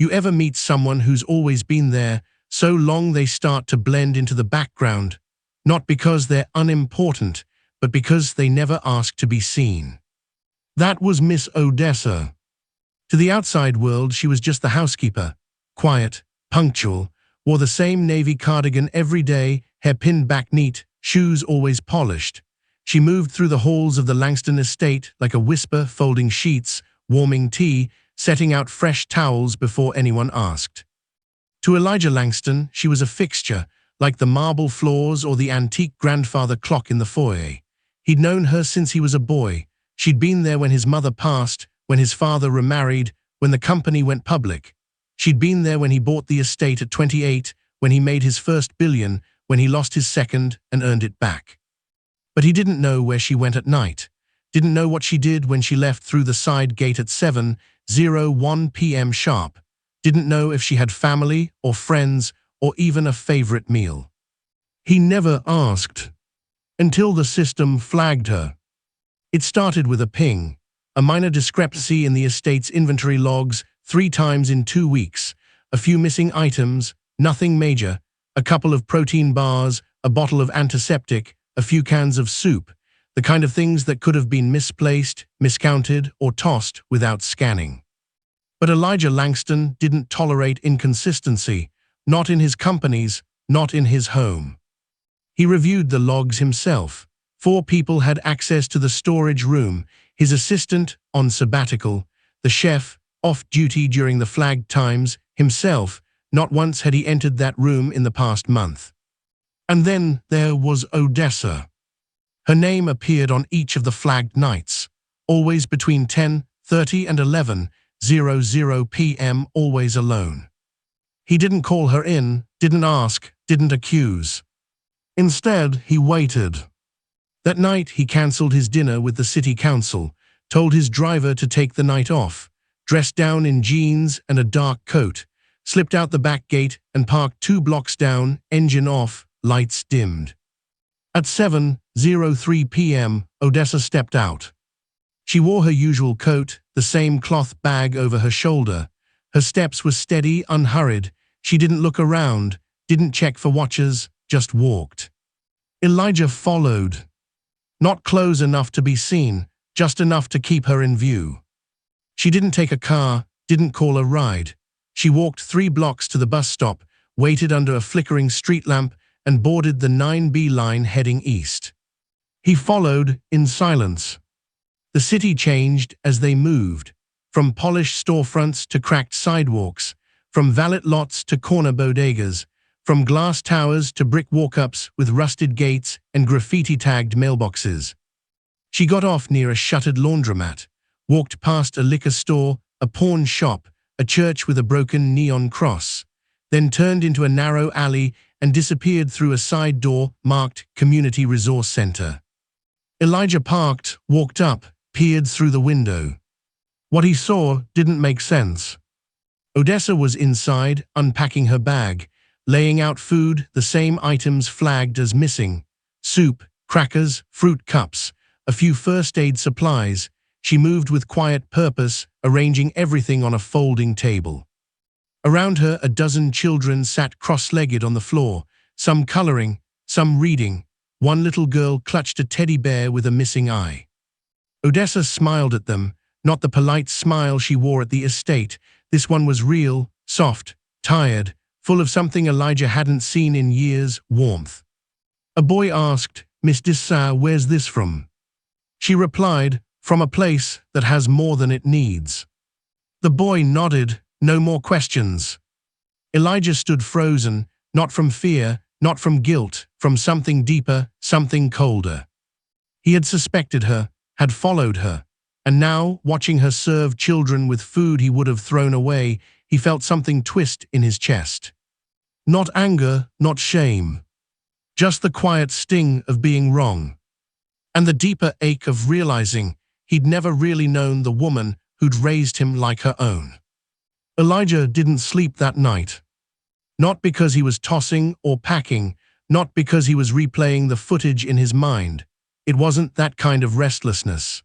You ever meet someone who's always been there, so long they start to blend into the background, not because they're unimportant, but because they never ask to be seen? That was Miss Odessa. To the outside world, she was just the housekeeper, quiet, punctual, wore the same navy cardigan every day, hair pinned back neat, shoes always polished. She moved through the halls of the Langston estate like a whisper, folding sheets, warming tea, setting out fresh towels before anyone asked. To Elijah Langston, she was a fixture, like the marble floors or the antique grandfather clock in the foyer. He'd known her since he was a boy. She'd been there when his mother passed, when his father remarried, when the company went public. She'd been there when he bought the estate at 28, when he made his first billion, when he lost his second and earned it back. But he didn't know where she went at night, didn't know what she did when she left through the side gate at 7:01 p.m. sharp, didn't know if she had family or friends or even a favorite meal. He never asked, until the system flagged her. It started with a ping, a minor discrepancy in the estate's inventory logs 3 times in 2 weeks, a few missing items, nothing major, a couple of protein bars, a bottle of antiseptic, a few cans of soup, the kind of things that could have been misplaced, miscounted, or tossed without scanning. But Elijah Langston didn't tolerate inconsistency, not in his companies, not in his home. He reviewed the logs himself. 4 people had access to the storage room, his assistant on sabbatical, the chef off duty during the flagged times, himself. Not once had he entered that room in the past month. And then there was Odessa. Her name appeared on each of the flagged nights, always between 10:30 and 11:00 p.m., always alone. He didn't call her in, didn't ask, didn't accuse. Instead, he waited. That night, he cancelled his dinner with the city council, told his driver to take the night off, dressed down in jeans and a dark coat, slipped out the back gate and parked 2 blocks down, engine off, lights dimmed. At 7:03 p.m., Odessa stepped out. She wore her usual coat, the same cloth bag over her shoulder. Her steps were steady, unhurried. She didn't look around, didn't check for watches, just walked. Elijah followed. Not close enough to be seen, just enough to keep her in view. She didn't take a car, didn't call a ride. She walked 3 blocks to the bus stop, waited under a flickering street lamp, and boarded the 9B line heading east. He followed in silence. The city changed as they moved, from polished storefronts to cracked sidewalks, from valet lots to corner bodegas, from glass towers to brick walk-ups with rusted gates and graffiti-tagged mailboxes. She got off near a shuttered laundromat, walked past a liquor store, a pawn shop, a church with a broken neon cross, then turned into a narrow alley and disappeared through a side door marked Community Resource Center. Elijah parked, walked up, peered through the window. What he saw didn't make sense. Odessa was inside, unpacking her bag, laying out food, the same items flagged as missing: soup, crackers, fruit cups, a few first aid supplies. She moved with quiet purpose, arranging everything on a folding table. Around her, a dozen children sat cross-legged on the floor, some coloring, some reading. One little girl clutched a teddy bear with a missing eye. Odessa smiled at them, not the polite smile she wore at the estate. This one was real, soft, tired, full of something Elijah hadn't seen in years: warmth. A boy asked, "Miss Dissa, where's this from?" She replied, "From a place that has more than it needs." The boy nodded, no more questions. Elijah stood frozen, not from fear, not from guilt, from something deeper, something colder. He had suspected her, had followed her, and now, watching her serve children with food he would have thrown away, he felt something twist in his chest. Not anger, not shame. Just the quiet sting of being wrong. And the deeper ache of realizing he'd never really known the woman who'd raised him like her own. Elijah didn't sleep that night. Not because he was tossing or packing, not because he was replaying the footage in his mind. It wasn't that kind of restlessness.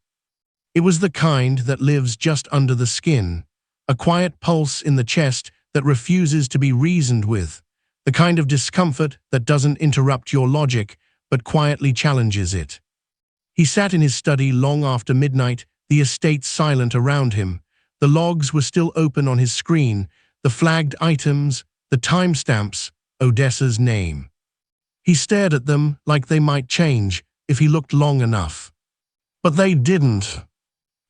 It was the kind that lives just under the skin, a quiet pulse in the chest that refuses to be reasoned with, the kind of discomfort that doesn't interrupt your logic but quietly challenges it. He sat in his study long after midnight, the estate silent around him. The logs were still open on his screen, the flagged items, the timestamps, Odessa's name. He stared at them like they might change if he looked long enough. But they didn't.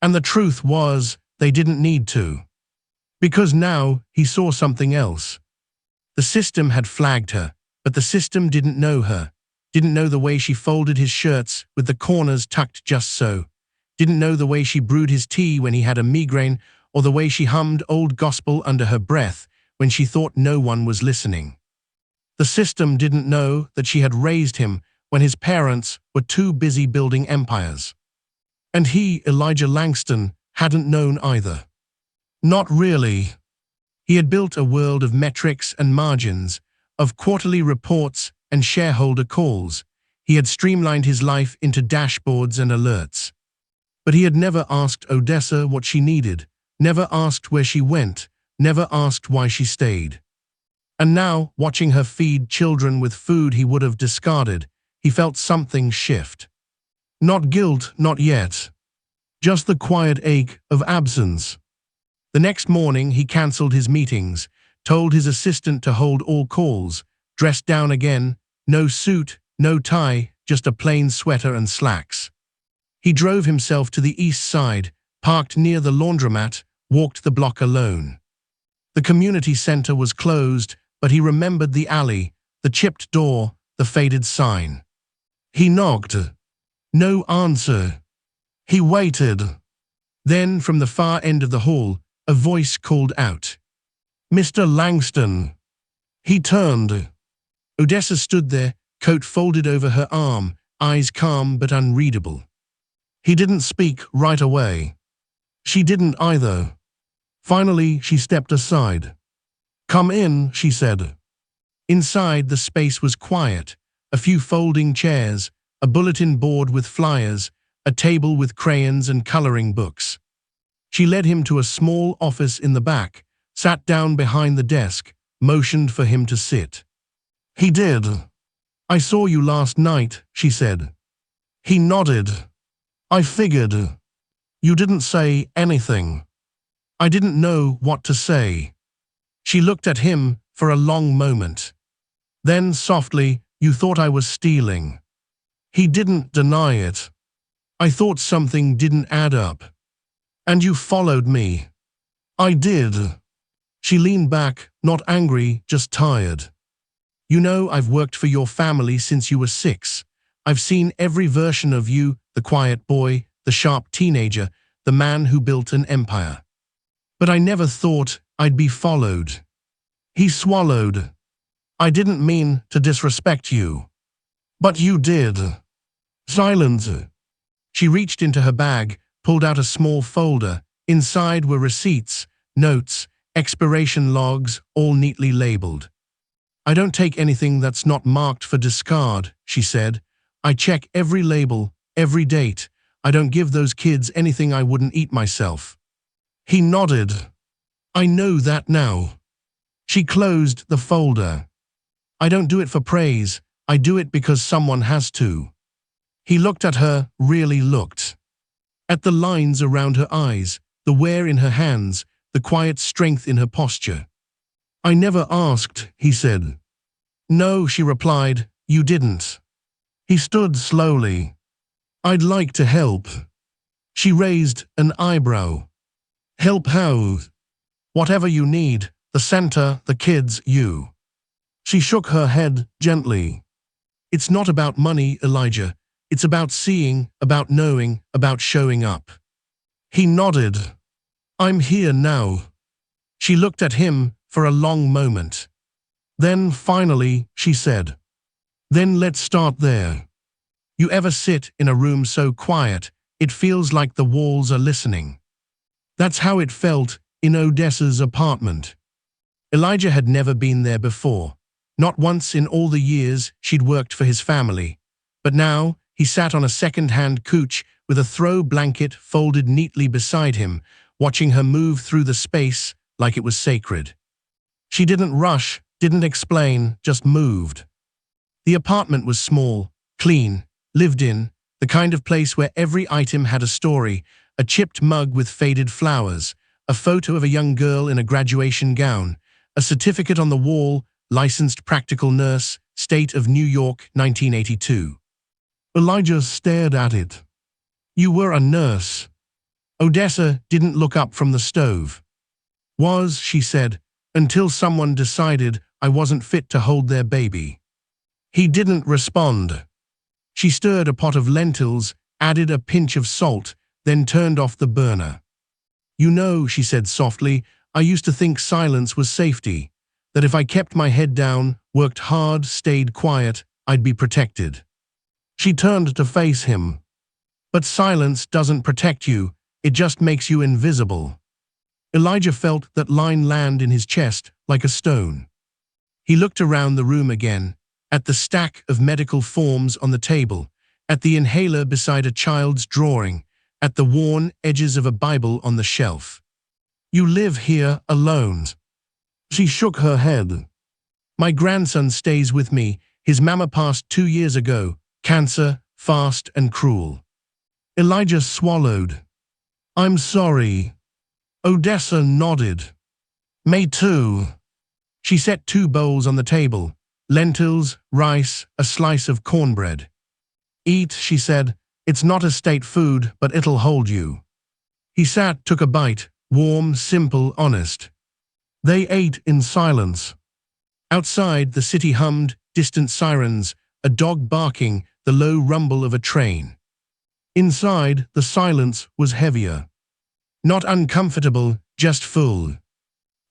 And the truth was, they didn't need to. Because now he saw something else. The system had flagged her, but the system didn't know her. Didn't know the way she folded his shirts with the corners tucked just so. Didn't know the way she brewed his tea when he had a migraine, or the way she hummed old gospel under her breath when she thought no one was listening. The system didn't know that she had raised him when his parents were too busy building empires. And he, Elijah Langston, hadn't known either. Not really. He had built a world of metrics and margins, of quarterly reports and shareholder calls. He had streamlined his life into dashboards and alerts. But he had never asked Odessa what she needed, never asked where she went, never asked why she stayed. And now, watching her feed children with food he would have discarded, he felt something shift. Not guilt, not yet. Just the quiet ache of absence. The next morning he cancelled his meetings, told his assistant to hold all calls, dressed down again, no suit, no tie, just a plain sweater and slacks. He drove himself to the east side, parked near the laundromat, walked the block alone. The community center was closed, but he remembered the alley, the chipped door, the faded sign. He knocked. No answer. He waited. Then, from the far end of the hall, a voice called out, "Mr. Langston." He turned. Odessa stood there, coat folded over her arm, eyes calm but unreadable. He didn't speak right away. She didn't either. Finally, she stepped aside. "Come in," she said. Inside, the space was quiet. A few folding chairs, a bulletin board with flyers, a table with crayons and coloring books. She led him to a small office in the back, sat down behind the desk, motioned for him to sit. He did. "I saw you last night," she said. He nodded. "I figured. You didn't say anything." "I didn't know what to say." She looked at him for a long moment. Then, softly, "You thought I was stealing." He didn't deny it. "I thought something didn't add up. And you followed me." "I did." She leaned back, not angry, just tired. "You know, I've worked for your family since you were 6. I've seen every version of you, the quiet boy, the sharp teenager, the man who built an empire. But I never thought I'd be followed." He swallowed. "I didn't mean to disrespect you." "But you did." Silence. She reached into her bag, pulled out a small folder. Inside were receipts, notes, expiration logs, all neatly labeled. "I don't take anything that's not marked for discard," she said. "I check every label, every date. I don't give those kids anything I wouldn't eat myself." He nodded. "I know that now." She closed the folder. "I don't do it for praise. I do it because someone has to." He looked at her, really looked. At the lines around her eyes, the wear in her hands, the quiet strength in her posture. "I never asked," he said. "No," she replied, "you didn't." He stood slowly. "I'd like to help." She raised an eyebrow. "Help how?" "Whatever you need, the center, the kids, you." She shook her head gently. "It's not about money, Elijah. It's about seeing, about knowing, about showing up." He nodded. "I'm here now." She looked at him for a long moment. Then, finally, she said, "Then let's start there. You ever sit in a room so quiet, it feels like the walls are listening?" That's how it felt in Odessa's apartment. Elijah had never been there before, not once in all the years she'd worked for his family. But now, he sat on a second-hand couch with a throw blanket folded neatly beside him, watching her move through the space like it was sacred. She didn't rush, didn't explain, just moved. The apartment was small, clean, lived in, the kind of place where every item had a story, a chipped mug with faded flowers, a photo of a young girl in a graduation gown, a certificate on the wall, licensed practical nurse, State of New York, 1982. Elijah stared at it. You were a nurse. Odessa didn't look up from the stove. Was, she said, until someone decided I wasn't fit to hold their baby. He didn't respond. She stirred a pot of lentils, added a pinch of salt, then turned off the burner. You know, she said softly, I used to think silence was safety, that if I kept my head down, worked hard, stayed quiet, I'd be protected. She turned to face him. But silence doesn't protect you, it just makes you invisible. Elijah felt that line land in his chest like a stone. He looked around the room again, at the stack of medical forms on the table, at the inhaler beside a child's drawing, at the worn edges of a Bible on the shelf. You live here alone. She shook her head. My grandson stays with me. His mama passed 2 years ago, cancer, fast and cruel. Elijah swallowed. I'm sorry. Odessa nodded. Me too. She set 2 bowls on the table, lentils, rice, a slice of cornbread. Eat, she said. It's not a state food, but it'll hold you. He sat, took a bite, warm, simple, honest. They ate in silence. Outside, the city hummed, distant sirens, a dog barking, the low rumble of a train. Inside, the silence was heavier. Not uncomfortable, just full.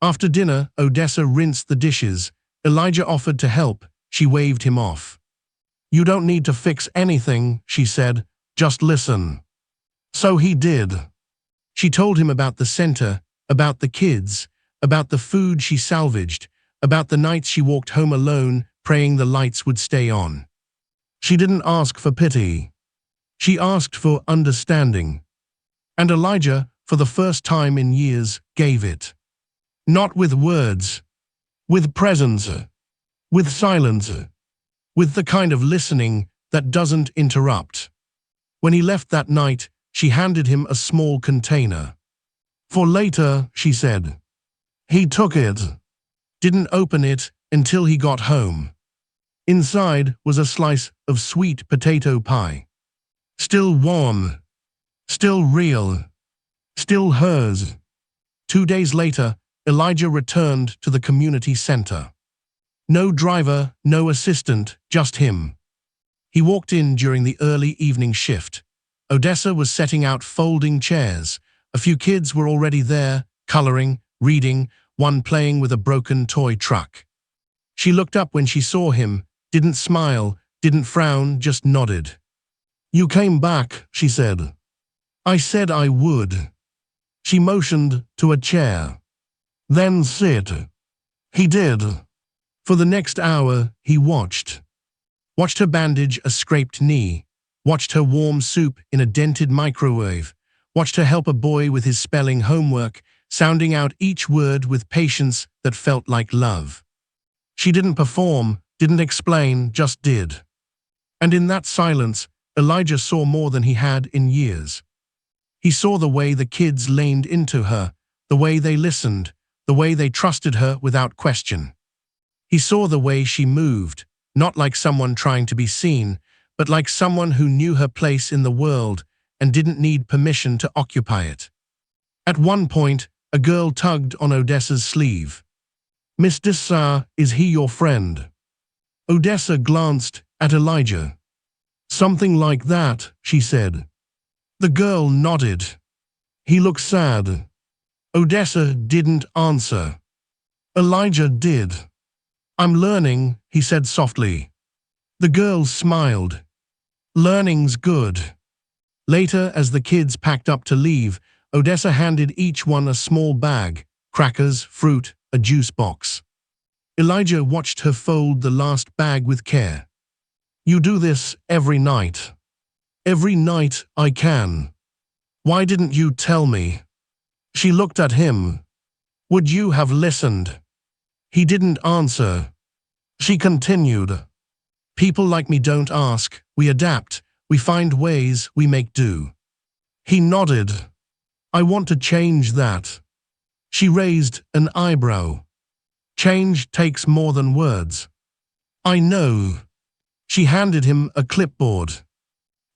After dinner, Odessa rinsed the dishes. Elijah offered to help. She waved him off. You don't need to fix anything, she said. Just listen. So he did. She told him about the center, about the kids, about the food she salvaged, about the nights she walked home alone, praying the lights would stay on. She didn't ask for pity. She asked for understanding. And Elijah, for the first time in years, gave it. Not with words, with presence, with silence, with the kind of listening that doesn't interrupt. When he left that night, she handed him a small container. For later, she said. He took it, didn't open it until he got home. Inside was a slice of sweet potato pie. Still warm, still real, still hers. 2 days later, Elijah returned to the community center. No driver, no assistant, just him. He walked in during the early evening shift. Odessa was setting out folding chairs. A few kids were already there, coloring, reading, one playing with a broken toy truck. She looked up when she saw him, didn't smile, didn't frown, just nodded. You came back, she said. I said I would. She motioned to a chair. Then sit. He did. For the next hour, he watched. Watched her bandage a scraped knee, watched her warm soup in a dented microwave, watched her help a boy with his spelling homework, sounding out each word with patience that felt like love. She didn't perform, didn't explain, just did. And in that silence, Elijah saw more than he had in years. He saw the way the kids leaned into her, the way they listened, the way they trusted her without question. He saw the way she moved, not like someone trying to be seen, but like someone who knew her place in the world and didn't need permission to occupy it. At one point, a girl tugged on Odessa's sleeve. Miss Dessar, is he your friend? Odessa glanced at Elijah. Something like that, she said. The girl nodded. He looked sad. Odessa didn't answer. Elijah did. I'm learning, he said softly. The girl smiled. Learning's good. Later, as the kids packed up to leave, Odessa handed each one a small bag, crackers, fruit, a juice box. Elijah watched her fold the last bag with care. You do this every night. Every night I can. Why didn't you tell me? She looked at him. Would you have listened? He didn't answer. She continued. People like me don't ask, we adapt, we find ways, we make do. He nodded. I want to change that. She raised an eyebrow. Change takes more than words. I know. She handed him a clipboard.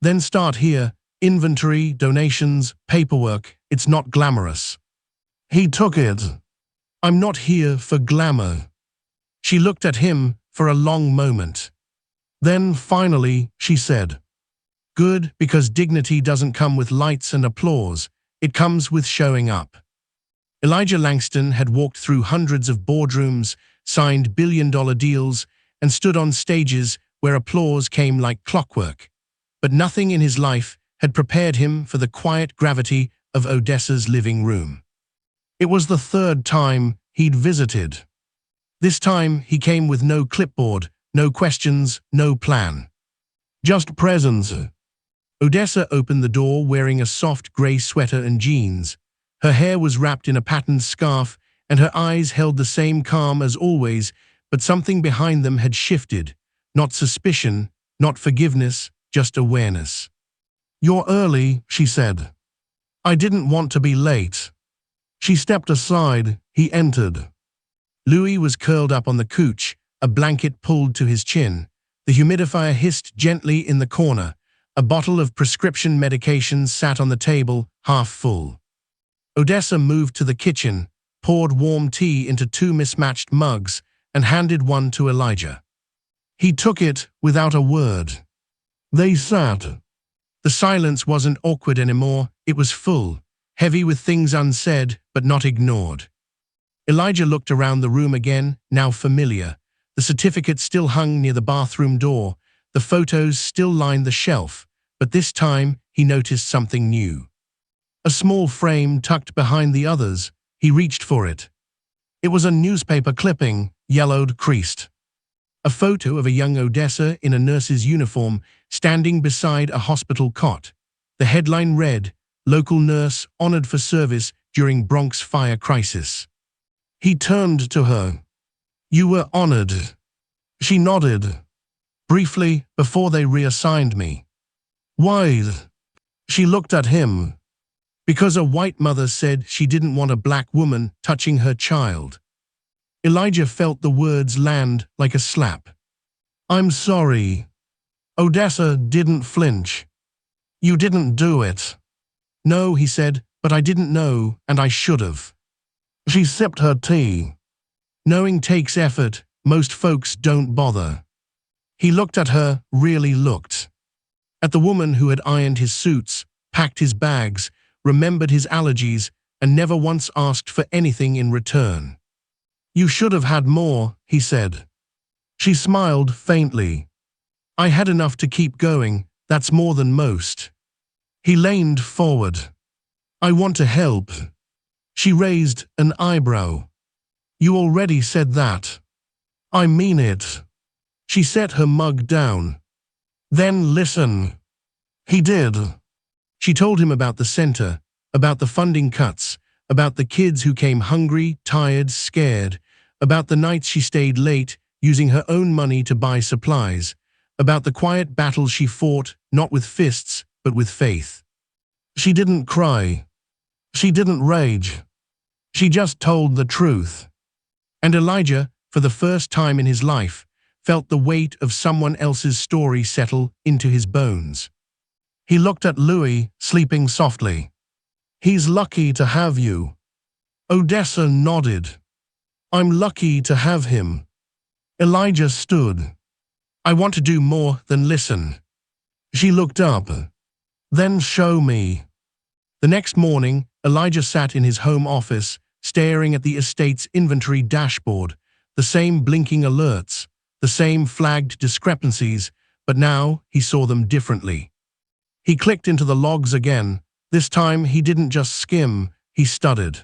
Then start here, inventory, donations, paperwork, it's not glamorous. He took it. I'm not here for glamour. She looked at him for a long moment. Then, finally, she said, good, because dignity doesn't come with lights and applause, it comes with showing up. Elijah Langston had walked through hundreds of boardrooms, signed billion-dollar deals, and stood on stages where applause came like clockwork. But nothing in his life had prepared him for the quiet gravity of Odessa's living room. It was the third time he'd visited. This time he came with no clipboard, no questions, no plan. Just presence. Odessa opened the door wearing a soft gray sweater and jeans. Her hair was wrapped in a patterned scarf, and her eyes held the same calm as always, but something behind them had shifted. Not suspicion, not forgiveness, just awareness. You're early, she said. I didn't want to be late. She stepped aside. He entered. Louis was curled up on the couch, a blanket pulled to his chin. The humidifier hissed gently in the corner. A bottle of prescription medications sat on the table, half full. Odessa moved to the kitchen, poured warm tea into two mismatched mugs, and handed one to Elijah. He took it without a word. They sat. The silence wasn't awkward anymore, it was full, heavy with things unsaid but not ignored. Elijah looked around the room again, now familiar. The certificate still hung near the bathroom door, the photos still lined the shelf, but this time he noticed something new. A small frame tucked behind the others. He reached for it. It was a newspaper clipping, yellowed, creased. A photo of a young Odessa in a nurse's uniform standing beside a hospital cot. The headline read, Local nurse honored for service during Bronx fire crisis. He turned to her. You were honored. She nodded. Briefly, before they reassigned me. Why? She looked at him. Because a white mother said she didn't want a black woman touching her child. Elijah felt the words land like a slap. I'm sorry. Odessa didn't flinch. You didn't do it. No, he said, but I didn't know, and I should have. She sipped her tea. Knowing takes effort, most folks don't bother. He looked at her, really looked. At the woman who had ironed his suits, packed his bags, remembered his allergies, and never once asked for anything in return. You should have had more, he said. She smiled faintly. I had enough to keep going, that's more than most. He leaned forward. I want to help. She raised an eyebrow. You already said that. I mean it. She set her mug down. Then listen. He did. She told him about the center, about the funding cuts, about the kids who came hungry, tired, scared, about the nights she stayed late, using her own money to buy supplies, about the quiet battles she fought, not with fists, but with faith. She didn't cry. She didn't rage. She just told the truth. And Elijah, for the first time in his life, felt the weight of someone else's story settle into his bones. He looked at Louis, sleeping softly. He's lucky to have you. Odessa nodded. I'm lucky to have him. Elijah stood. I want to do more than listen. She looked up. Then show me. The next morning, Elijah sat in his home office, staring at the estate's inventory dashboard, the same blinking alerts, the same flagged discrepancies, but now he saw them differently. He clicked into the logs again. This time he didn't just skim, he studied.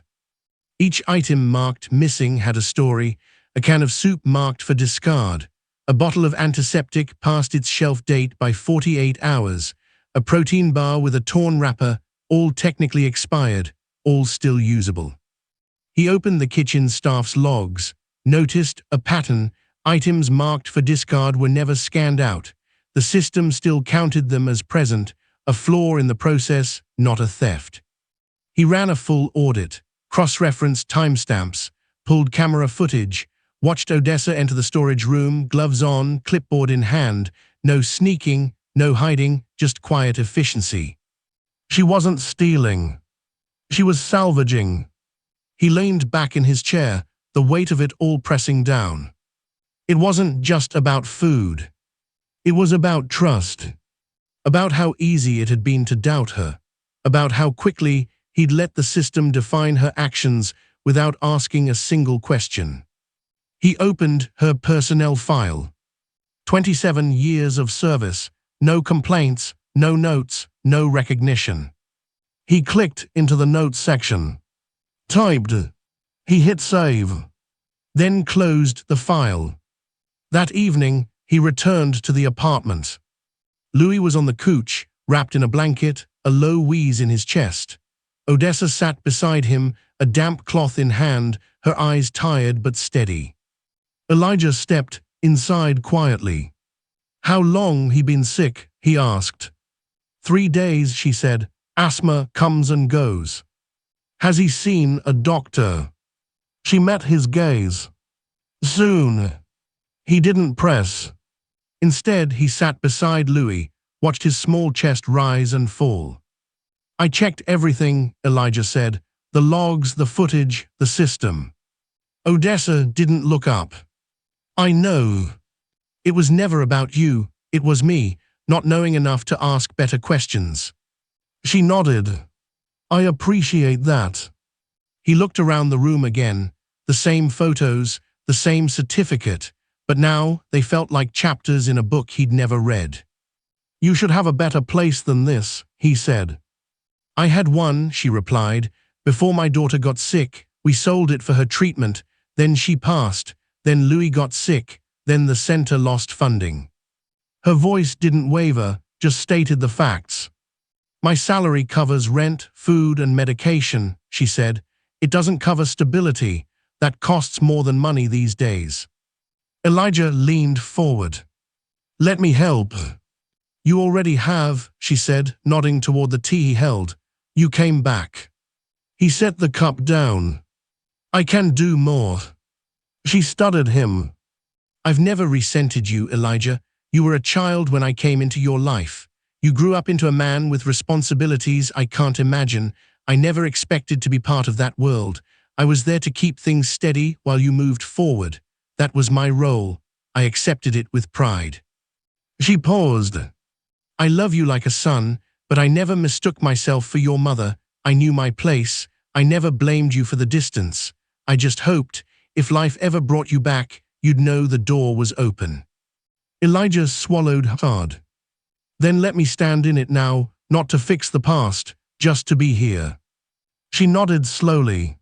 Each item marked missing had a story, a can of soup marked for discard, a bottle of antiseptic past its shelf date by 48 hours, a protein bar with a torn wrapper, all technically expired, all still usable. He opened the kitchen staff's logs, noticed a pattern. Items marked for discard were never scanned out. The system still counted them as present, a flaw in the process, not a theft. He ran a full audit, cross-referenced timestamps, pulled camera footage, watched Odessa enter the storage room, gloves on, clipboard in hand. No sneaking, no hiding, just quiet efficiency. She wasn't stealing. She was salvaging. He leaned back in his chair, the weight of it all pressing down. It wasn't just about food. It was about trust. About how easy it had been to doubt her. About how quickly he'd let the system define her actions without asking a single question. He opened her personnel file. 27 years of service, no complaints, no notes, no recognition. He clicked into the notes section. Typed. He hit save. Then closed the file. That evening, he returned to the apartment. Louis was on the couch, wrapped in a blanket, a low wheeze in his chest. Odessa sat beside him, a damp cloth in hand, her eyes tired but steady. Elijah stepped inside quietly. How long he been sick, he asked. 3 days, she said. Asthma comes and goes. Has he seen a doctor? She met his gaze. Soon. He didn't press. Instead, he sat beside Louis, watched his small chest rise and fall. I checked everything, Elijah said. The logs, the footage, the system. Odessa didn't look up. I know. It was never about you, it was me, not knowing enough to ask better questions. She nodded. I appreciate that. He looked around the room again, the same photos, the same certificate, but now they felt like chapters in a book he'd never read. You should have a better place than this, he said. I had one, she replied. Before my daughter got sick, we sold it for her treatment, then she passed, then Louis got sick, then the center lost funding. Her voice didn't waver, just stated the facts. My salary covers rent, food, and medication, she said. It doesn't cover stability. That costs more than money these days. Elijah leaned forward. Let me help. You already have, she said, nodding toward the tea he held. You came back. He set the cup down. I can do more. She studied him. I've never resented you, Elijah. You were a child when I came into your life. You grew up into a man with responsibilities I can't imagine. I never expected to be part of that world. I was there to keep things steady while you moved forward. That was my role. I accepted it with pride. She paused. I love you like a son, but I never mistook myself for your mother. I knew my place. I never blamed you for the distance. I just hoped, if life ever brought you back, you'd know the door was open. Elijah swallowed hard. Then let me stand in it now, not to fix the past, just to be here. She nodded slowly.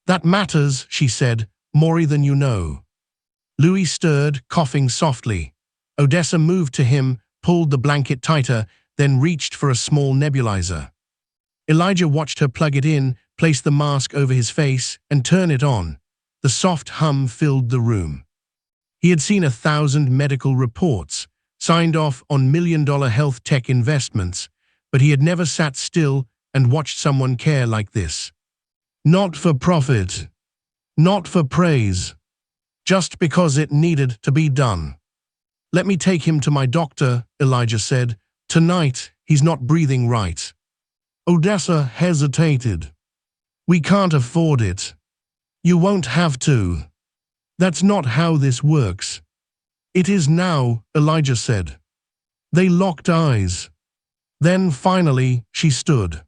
That matters, she said, more than you know. Louis stirred, coughing softly. Odessa moved to him, pulled the blanket tighter, then reached for a small nebulizer. Elijah watched her plug it in, place the mask over his face, and turn it on. The soft hum filled the room. He had seen 1,000 medical reports, signed off on million-dollar health tech investments, but he had never sat still and watched someone care like this. Not for profit. Not for praise. Just because it needed to be done. Let me take him to my doctor, Elijah said. Tonight, he's not breathing right. Odessa hesitated. We can't afford it. You won't have to. That's not how this works. It is now, Elijah said. They locked eyes. Then finally, she stood.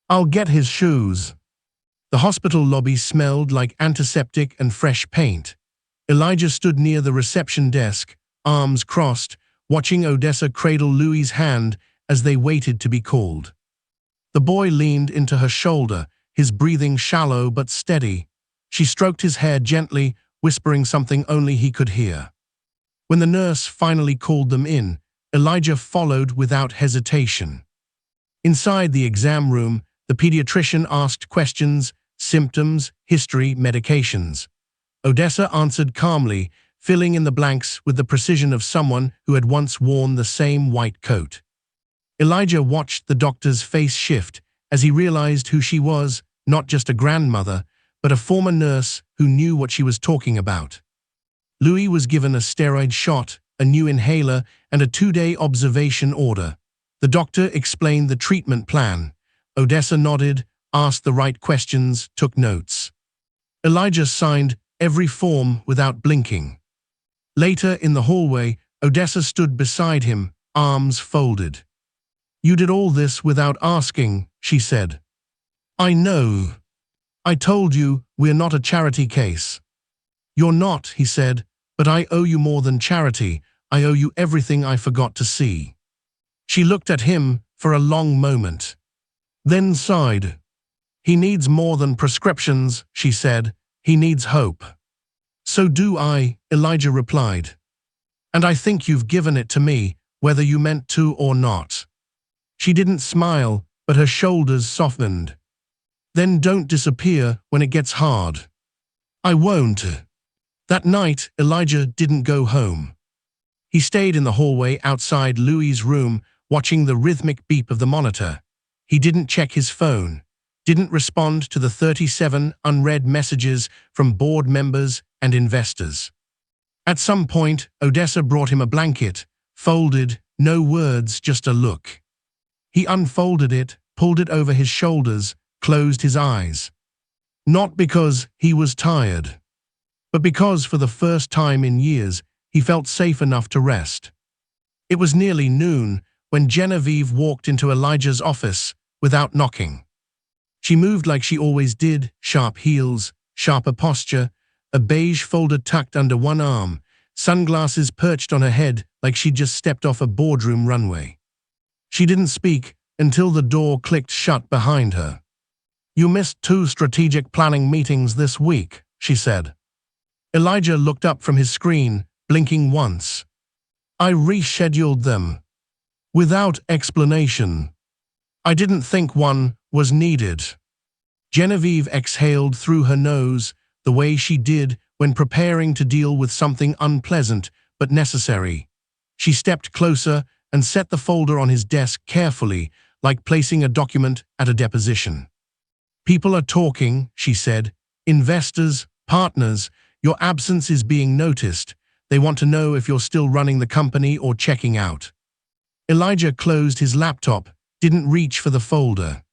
I'll get his shoes. The hospital lobby smelled like antiseptic and fresh paint. Elijah stood near the reception desk, arms crossed, watching Odessa cradle Louis's hand as they waited to be called. The boy leaned into her shoulder, his breathing shallow but steady. She stroked his hair gently, whispering something only he could hear. When the nurse finally called them in, Elijah followed without hesitation. Inside the exam room, The pediatrician asked questions, symptoms, history, medications. Odessa answered calmly, filling in the blanks with the precision of someone who had once worn the same white coat. Elijah watched the doctor's face shift as he realized who she was, not just a grandmother, but a former nurse who knew what she was talking about. Louis was given a steroid shot, a new inhaler, and a 2-day observation order. The doctor explained the treatment plan. Odessa nodded, asked the right questions, took notes. Elijah signed every form without blinking. Later in the hallway, Odessa stood beside him, arms folded. "You did all this without asking," she said. "I know. I told you we're not a charity case." "You're not," he said, "but I owe you more than charity. I owe you everything I forgot to see." She looked at him for a long moment, then sighed. "He needs more than prescriptions," she said. "He needs hope." "So do I," Elijah replied. "And I think you've given it to me, whether you meant to or not." She didn't smile, but her shoulders softened. "Then don't disappear when it gets hard." "I won't." That night, Elijah didn't go home. He stayed in the hallway outside Louis's room, watching the rhythmic beep of the monitor. He didn't check his phone, didn't respond to the 37 unread messages from board members and investors. At some point, Odessa brought him a blanket, folded, no words, just a look. He unfolded it, pulled it over his shoulders, closed his eyes. Not because he was tired, but because for the first time in years, he felt safe enough to rest. It was nearly noon when Genevieve walked into Elijah's office without knocking. She moved like she always did, sharp heels, sharper posture, a beige folder tucked under one arm, sunglasses perched on her head like she'd just stepped off a boardroom runway. She didn't speak until the door clicked shut behind her. "You missed 2 strategic planning meetings this week," she said. Elijah looked up from his screen, blinking once. "I rescheduled them. Without explanation. I didn't think one was needed." Genevieve exhaled through her nose, the way she did when preparing to deal with something unpleasant but necessary. She stepped closer and set the folder on his desk carefully, like placing a document at a deposition. "People are talking," she said. "Investors, partners, your absence is being noticed. They want to know if you're still running the company or checking out." Elijah closed his laptop, didn't reach for the folder.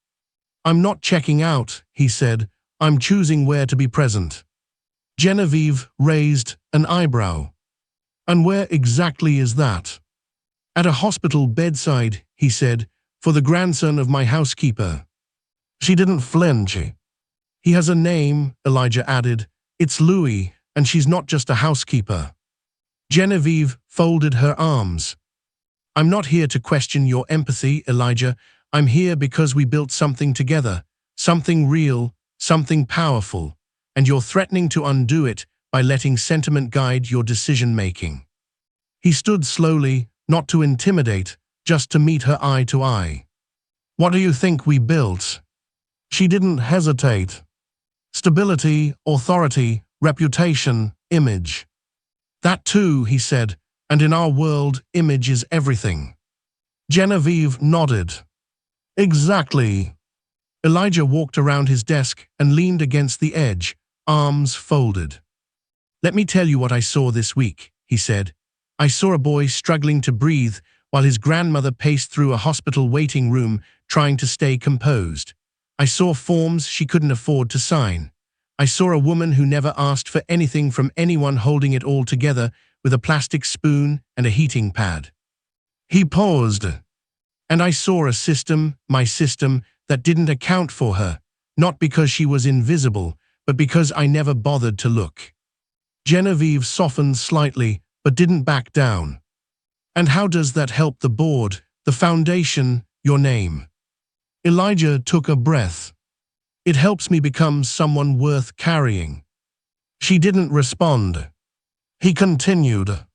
"I'm not checking out," he said. "I'm choosing where to be present." Genevieve raised an eyebrow. "And where exactly is that?" "At a hospital bedside," he said, "for the grandson of my housekeeper." She didn't flinch. "He has a name," Elijah added. "It's Louis, and she's not just a housekeeper." Genevieve folded her arms. "I'm not here to question your empathy, Elijah. I'm here because we built something together, something real, something powerful, and you're threatening to undo it by letting sentiment guide your decision-making." He stood slowly, not to intimidate, just to meet her eye to eye. "What do you think we built?" She didn't hesitate. "Stability, authority, reputation, image." "That too," he said, "and in our world, image is everything." Genevieve nodded. "Exactly." Elijah walked around his desk and leaned against the edge, arms folded. "Let me tell you what I saw this week," he said. "I saw a boy struggling to breathe while his grandmother paced through a hospital waiting room trying to stay composed. I saw forms she couldn't afford to sign. I saw a woman who never asked for anything from anyone holding it all together with a plastic spoon and a heating pad." He paused. "And I saw a system, my system, that didn't account for her, not because she was invisible, but because I never bothered to look." Genevieve softened slightly, but didn't back down. "And how does that help the board, the foundation, your name?" Elijah took a breath. "It helps me become someone worth carrying." She didn't respond. He continued.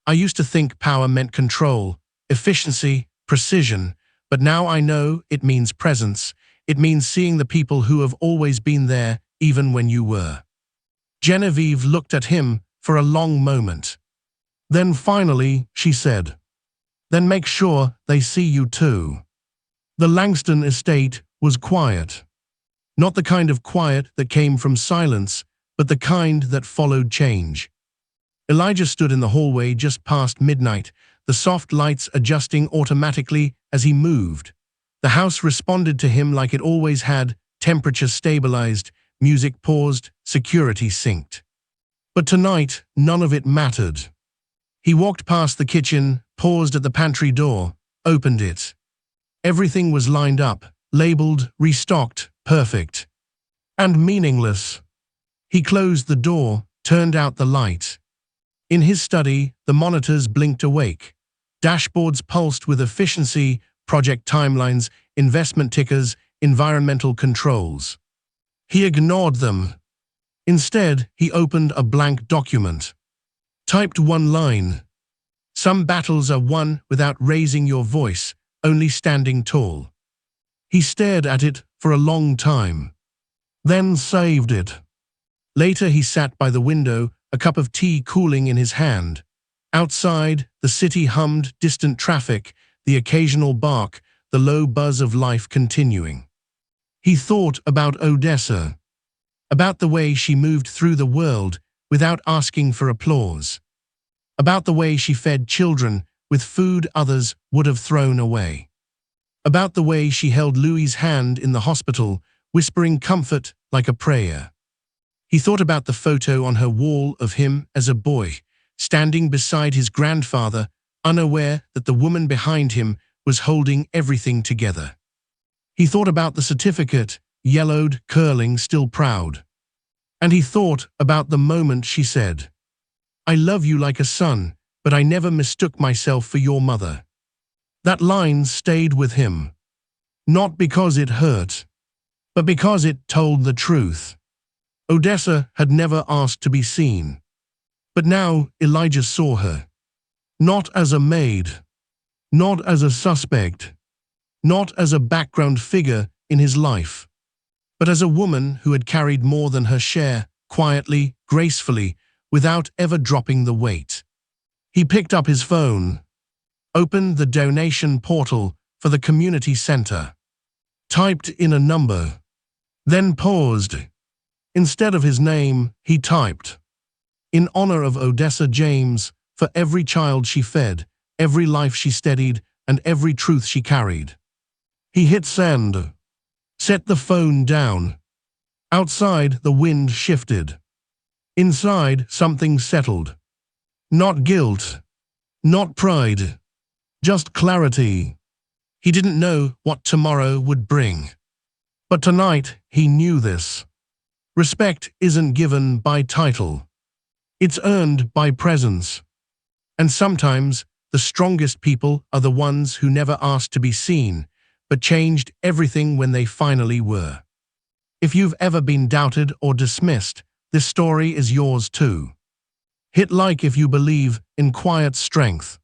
"I used to think power meant control, efficiency, precision, but now I know it means presence. It means seeing the people who have always been there, even when you were. Genevieve looked at him for a long moment. Then finally, she said, "Then make sure they see you too." The Langston estate was quiet. Not the kind of quiet that came from silence, but the kind that followed change. Elijah stood in the hallway just past midnight, the soft lights adjusting automatically as he moved. The house responded to him like it always had, temperature stabilized, music paused, security synced. But tonight, none of it mattered. He walked past the kitchen, paused at the pantry door, opened it. Everything was lined up, labeled, restocked, perfect. And meaningless. He closed the door, turned out the light. In his study, the monitors blinked awake. Dashboards pulsed with efficiency, project timelines, investment tickers, environmental controls. He ignored them. Instead, he opened a blank document. Typed one line. "Some battles are won without raising your voice, only standing tall." He stared at it for a long time. Then saved it. Later he sat by the window, a cup of tea cooling in his hand. Outside, the city hummed distant traffic, the occasional bark, the low buzz of life continuing. He thought about Odessa, about the way she moved through the world without asking for applause, about the way she fed children with food others would have thrown away, about the way she held Louis's hand in the hospital, whispering comfort like a prayer. He thought about the photo on her wall of him as a boy, standing beside his grandfather, unaware that the woman behind him was holding everything together. He thought about the certificate, yellowed, curling, still proud. And he thought about the moment she said, "I love you like a son, but I never mistook myself for your mother." That line stayed with him. Not because it hurt, but because it told the truth. Odessa had never asked to be seen. But now Elijah saw her. Not as a maid. Not as a suspect. Not as a background figure in his life. But as a woman who had carried more than her share, quietly, gracefully, without ever dropping the weight. He picked up his phone. Opened the donation portal for the community center. Typed in a number. Then paused. Instead of his name, he typed, "In honor of Odessa James, for every child she fed, every life she steadied, and every truth she carried." He hit send. Set the phone down. Outside, the wind shifted. Inside, something settled. Not guilt. Not pride. Just clarity. He didn't know what tomorrow would bring. But tonight, he knew this. Respect isn't given by title. It's earned by presence. And sometimes, the strongest people are the ones who never asked to be seen, but changed everything when they finally were. If you've ever been doubted or dismissed, this story is yours too. Hit like if you believe in quiet strength.